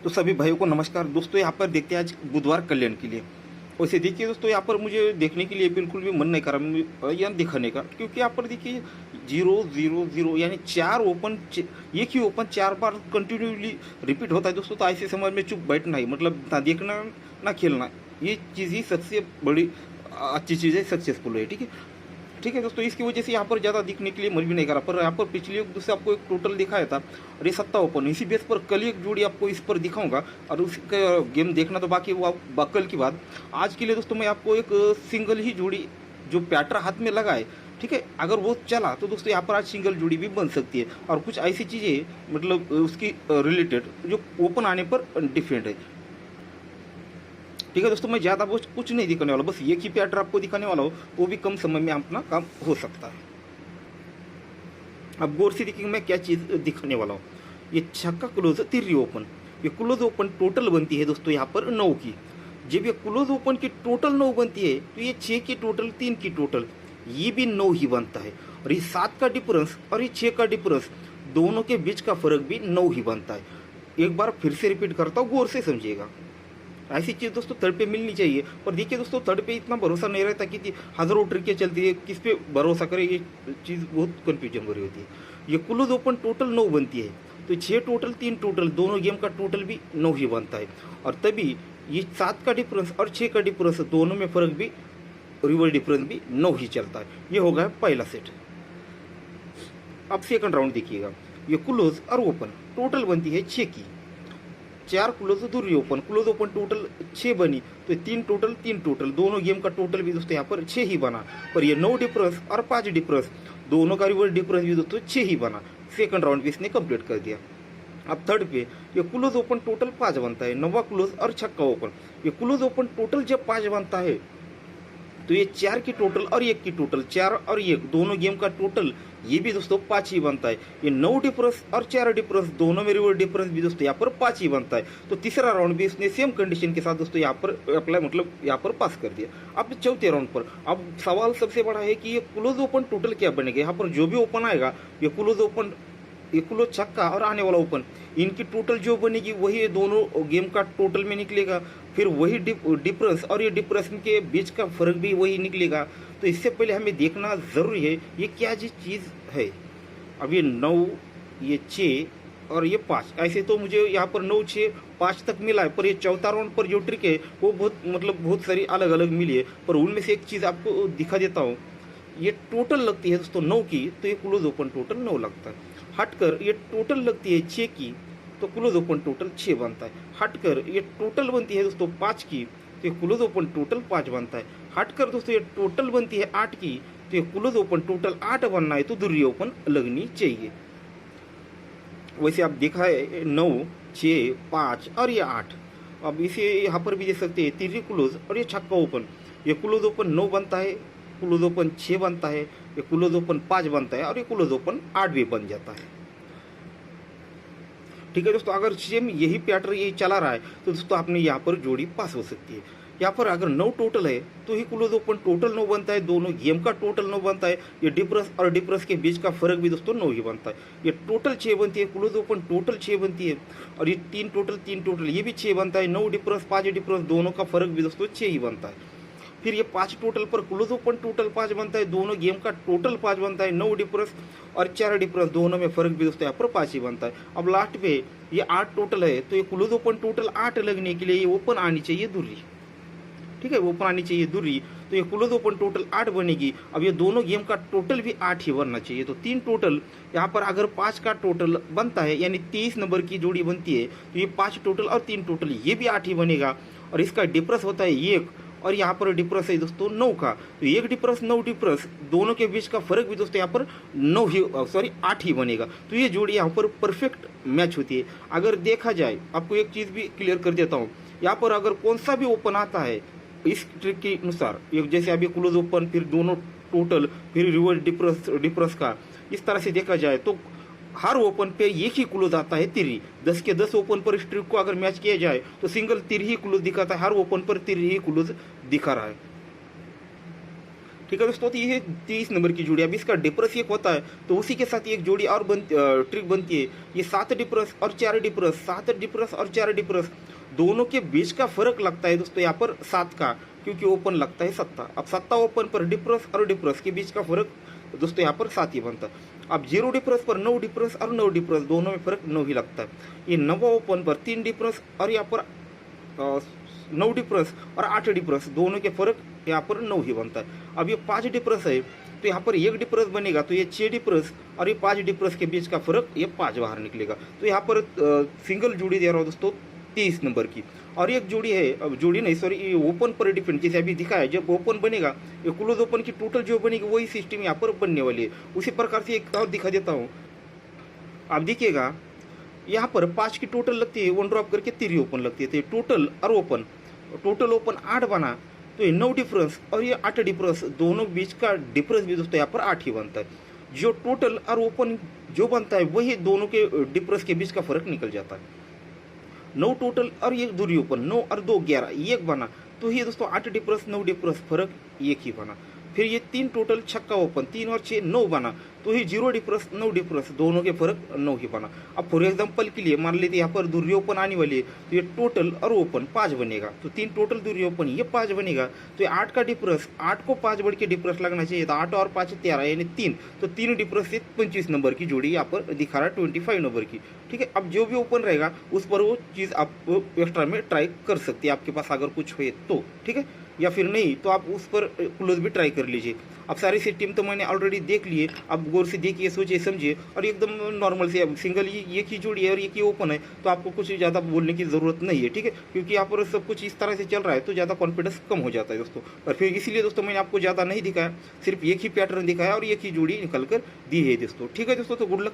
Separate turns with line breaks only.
तो सभी भाइयों को नमस्कार दोस्तों। यहाँ पर देखते हैं आज बुधवार कल्याण के लिए। वैसे देखिए दोस्तों, यहाँ पर मुझे देखने के लिए बिल्कुल भी मन नहीं कर रहा या दिखाने का, क्योंकि यहाँ पर देखिए 0 0 0 यानी चार ओपन, एक ही ओपन 4 बार कंटिन्यूली रिपीट होता है दोस्तों। तो ऐसे समझ में चुप बैठना ही मतलब ना देखना ना खेलना, ये चीज़ ही सबसे बड़ी अच्छी चीज़ है, सक्सेसफुल है। ठीक है दोस्तों, इसकी वजह से यहाँ पर ज़्यादा दिखने के लिए मन भी नहीं करा। पर यहाँ पर पिछले एक दूसरे आपको एक टोटल दिखाया था और ये 7 ओपन, इसी बेस पर कल एक जोड़ी आपको इस पर दिखाऊंगा और उसका गेम देखना तो बाकी वो कल की बात। आज के लिए दोस्तों मैं आपको एक सिंगल ही जोड़ी जो पैटर हाथ में लगा है, ठीक है, अगर वो चला तो दोस्तों यहाँ पर आज सिंगल जोड़ी भी बन सकती है। और कुछ ऐसी चीज़ें मतलब उसकी रिलेटेड जो ओपन आने पर डिफरेंट है। ठीक है दोस्तों, मैं ज़्यादा कुछ नहीं दिखाने वाला, बस एक ही पैटर्न आपको दिखाने वाला हूँ, वो भी कम समय में अपना काम हो सकता है। अब गौर से देखिए मैं क्या चीज़ दिखाने वाला हूँ। ये छक्का क्लोज तिर्री ओपन, ये क्लोज ओपन टोटल बनती है दोस्तों यहाँ पर 9 की। जब ये क्लोज ओपन की टोटल 9 बनती है तो ये 6 की टोटल, 3 की टोटल, ये भी 9 ही बनता है। और ये 7 का डिफरेंस और ये 6 का डिफरेंस, दोनों के बीच का फर्क भी 9 ही बनता है। एक बार फिर से रिपीट करता हूँ, गौर से समझिएगा। ऐसी चीज़ दोस्तों थर्ड पे मिलनी चाहिए। और देखिए दोस्तों, थर्ड पे इतना भरोसा नहीं रहता कि हज़ारों ट्रिकें चलती है, किस पे भरोसा करें, ये चीज़ बहुत कन्फ्यूजन भरी होती है। ये क्लोज ओपन टोटल 9 बनती है तो 6 टोटल, 3 टोटल, दोनों गेम का टोटल भी 9 ही बनता है। और तभी ये 7 का डिफरेंस और 6 का डिफरेंस, दोनों में फ़र्क भी, रिवर्स डिफरेंस भी 9 ही चलता है। ये हो गया पहला सेट। अब सेकंड राउंड देखिएगा। ये क्लोज और ओपन टोटल बनती है 6 की, 4 क्लोज दूरी ओपन, क्लोज ओपन टोटल 6 बनी तो 3 टोटल, 3 टोटल, दोनों गेम का टोटल भी दोस्तों यहाँ पर 6 ही बना। पर ये 9 डिफरेंस और 5 डिफरेंस, दोनों का रिवर्स डिफरेंस भी दोस्तों 6 ही बना। सेकंड राउंड भी इसने कंप्लीट कर दिया। अब थर्ड पे ये क्लोज ओपन टोटल 5 बनता है, 9वां क्लोज और छक्का ओपन। ये क्लोज ओपन टोटल जब 5 बनता है तो ये 4 की टोटल और 1 की टोटल, 4 और 1 दोनों गेम का टोटल, ये भी दोस्तों 5 ही बनता है। ये 9 डिफरेंस और 4 डिफरेंस, दोनों में रिवर्स डिफरेंस भी दोस्तों यहाँ पर 5 ही बनता है। तो तीसरा राउंड भी इसने सेम कंडीशन के साथ दोस्तों यहाँ पर अप्लाई, मतलब यहाँ पर पास कर दिया। अब चौथे राउंड पर अब सवाल सबसे बड़ा है कि ये क्लोज ओपन टोटल क्या बनेगा। यहाँ पर जो भी ओपन आएगा, ये क्लोज ओपन, ये क्लोज छक्का और आने वाला ओपन, इनकी टोटल जो बनेगी वही दोनों गेम का टोटल में निकलेगा। फिर वही डिफरेंस और ये डिफरेंस के बीच का फर्क भी वही निकलेगा। तो इससे पहले हमें देखना ज़रूरी है ये क्या चीज़ है। अब ये 9, ये 6 और ये 5, ऐसे तो मुझे यहाँ पर 9 6 5 तक मिला है। पर ये चौथा राउंड पर जो ट्रिक है वो बहुत सारी अलग अलग मिली है। पर उनमें से एक चीज़ आपको दिखा देता हूँ। ये टोटल लगती है दोस्तों 9 की, तो ये क्लोज ओपन टोटल 9 लगता है। हटकर ये टोटल लगती है 6 की, तो क्लोज ओपन टोटल 6 बनता है। हटकर ये टोटल बनती है दोस्तों 5 की, तो ये क्लोज ओपन टोटल 5 बनता है। हटकर दोस्तों ये टोटल बनती है 8 की, तो ये क्लोज ओपन टोटल 8 बनना है, तो दूरी ओपन लगनी चाहिए। वैसे आप देखा है 9 6 5 और ये 8। अब इसे यहाँ पर भी देख सकते हैं तीसरी क्लोज और ये छक्का ओपन। ये क्लोज ओपन 9 बनता है, क्लोज ओपन 6 बनता है, ये क्लोज ओपन 5 बनता है और ये क्लोज ओपन 8 भी बन जाता है। ठीक है दोस्तों, अगर सेम यही पैटर्न यही चला रहा है तो दोस्तों आपने यहाँ पर जोड़ी पास हो सकती है। यहाँ पर अगर 9 टोटल है तो ही क्लोज ओपन टोटल 9 बनता है, दोनों गेम का टोटल 9 बनता है। ये डिफरेंस और डिफरेंस के बीच का फर्क भी दोस्तों 9 ही बनता है। ये टोटल 6 बनती है, क्लोज ओपन टोटल 6 बनती है। और ये 3 टोटल, 3 टोटल, ये भी 6 बनता है। 9 डिफरेंस 5 डिफरेंस, दोनों का फर्क भी दोस्तों 6 ही बनता है। फिर ये 5 टोटल पर क्लोज ओपन टोटल 5 बनता है, दोनों गेम का टोटल 5 बनता है। 9 डिफरेंस और 4 डिफरेंस, दोनों में फर्क भी दोस्तों यहाँ पर 5 ही बनता है। अब लास्ट पे ये 8 टोटल है, तो ये क्लोज ओपन टोटल 8 लगने के लिए ये ओपन आनी चाहिए दूरी। ठीक है, ओपन आनी चाहिए दूरी, तो ये क्लोज ओपन टोटल 8 बनेगी। अब ये दोनों गेम का टोटल भी 8 ही बनना चाहिए। तो 3 टोटल यहाँ पर अगर 5 का टोटल बनता है, यानी 23 नंबर की जोड़ी बनती है, तो ये 5 टोटल और 3 टोटल, ये भी 8 ही बनेगा। और इसका डिफरेंस होता है 1, और यहाँ पर डिफरेंस है दोस्तों 9 का, तो 1 डिफरेंस 9 डिफरेंस, दोनों के बीच का फर्क भी दोस्तों यहाँ पर 9 ही, सॉरी 8 ही बनेगा। तो ये जोड़ी यहाँ पर परफेक्ट मैच होती है। अगर देखा जाए, आपको एक चीज़ भी क्लियर कर देता हूँ, यहाँ पर अगर कौन सा भी ओपन आता है इस ट्रिक के अनुसार, जैसे अभी क्लोज ओपन, फिर दोनों टोटल, फिर रिवर्स डिफरेंस का, इस तरह से देखा जाए तो हर ओपन पे एक ही क्लोज आता है तिरी। 10 के 10 ओपन पर इस ट्रिक को अगर मैच किया जाए तो सिंगल तिरी ही क्लोज दिखाता है, हर ओपन पर तिरी ही क्लोज दिखा रहा है। ठीक है दोस्तों, तो ये 23 नंबर की जोड़ी। अब इसका डिप्रेस एक होता है तो उसी के साथ एक जोड़ी और ट्रिक बनती है, ये 7 डिप्रेस और 4 डिप्रेस, 7 डिप्रेस और 4 डिप्रेस दोनों के बीच का फर्क लगता है दोस्तों यहाँ पर 7 का, क्योंकि ओपन लगता है 7। अब 7 ओपन पर डिप्रेस और डिप्रेस के बीच का फर्क दोस्तों यहाँ पर 7 ही बनता है। अब 0 डिप्रेस पर 9 डिप्रेस और 9 डिप्रेस दोनों में फर्क 9 ही लगता है। ये 9 ओपन पर 3 डिप्रेस और यहाँ पर 9 डिप्रेस और 8 डिप्रेस दोनों के फर्क यहाँ पर 9 ही बनता है। अब ये 5 डिप्रेस है तो यहाँ पर 1 डिप्रेस बनेगा, तो ये 6 डिप्रेस और ये 5 डिप्रेस के बीच का फर्क ये 5 बाहर निकलेगा। तो यहाँ पर सिंगल जोड़ी दे रहा हूँ दोस्तों 23 नंबर की। और एक जोड़ी है, अब जोड़ी नहीं सॉरी, ये ओपन पर डिपेंड, जैसे अभी दिखा है, जब ओपन बनेगा ये क्लोज ओपन की टोटल जो बनेगी वही सिस्टम यहाँ पर बनने वाली है। उसी प्रकार से एक और दिखा देता हूँ, आप देखिएगा यहाँ पर 5 की टोटल लगती है, 1 ड्रॉप करके 3 ओपन लगती है, तो ये टोटल और ओपन, टोटल ओपन 8 बना, तो ये 9 डिफरेंस और ये 8 डिफरेंस दोनों बीच का डिफरेंस भी दोस्तों यहाँ पर 8 ही बनता है। जो टोटल और ओपन जो बनता है वही दोनों के डिफरेंस के बीच का फर्क निकल जाता है। 9 टोटल और ये दूरी ओपन, 9 और 2 11, एक बना, तो ये दोस्तों 8 डिफरेंस 9 डिफरेंस फर्क एक ही बना। फिर ये 3 टोटल छक्का ओपन, 3 और 6 9 बना, तो ये 0 डिफरेंस 9 डिफरेंस दोनों के फर्क 9 ही बना। अब फॉर एग्जांपल के लिए मान लेते यहाँ पर दूरी ओपन आने वाली है, तो ये टोटल और ओपन 5 बनेगा, तो 3 टोटल दूरी ओपन ये 5 बनेगा, तो ये 8 का डिफरेंस, 8 को 5 बढ़ के डिफरेंस लगना चाहिए, तो 8 और 5 13 यानी 3, तो 3 डिफरेंस से 25 नंबर की जोड़ी यहाँ पर दिखा रहा है 25 नंबर की। ठीक है, अब जो भी ओपन रहेगा उस पर वो चीज़ आप एक्स्ट्रा में ट्राई कर सकते हैं, आपके पास अगर कुछ है तो। ठीक है, या फिर नहीं तो आप उस पर क्लोज भी ट्राई कर लीजिए। अब सारी सिस्टम तो मैंने ऑलरेडी देख लिए, अब गौर से देखिए, सोचिए समझिए, और एकदम नॉर्मल से। अब सिंगल ये की जोड़ी है और ये की ओपन है, तो आपको कुछ ज़्यादा बोलने की ज़रूरत नहीं है। ठीक है, क्योंकि यहाँ पर सब कुछ इस तरह से चल रहा है तो ज़्यादा कॉन्फिडेंस कम हो जाता है दोस्तों। और फिर इसीलिए दोस्तों मैंने आपको ज़्यादा नहीं दिखाया, सिर्फ एक ही पैटर्न दिखाया और एक ही जोड़ी निकल कर दी है दोस्तों। ठीक है दोस्तों, तो गुड लक।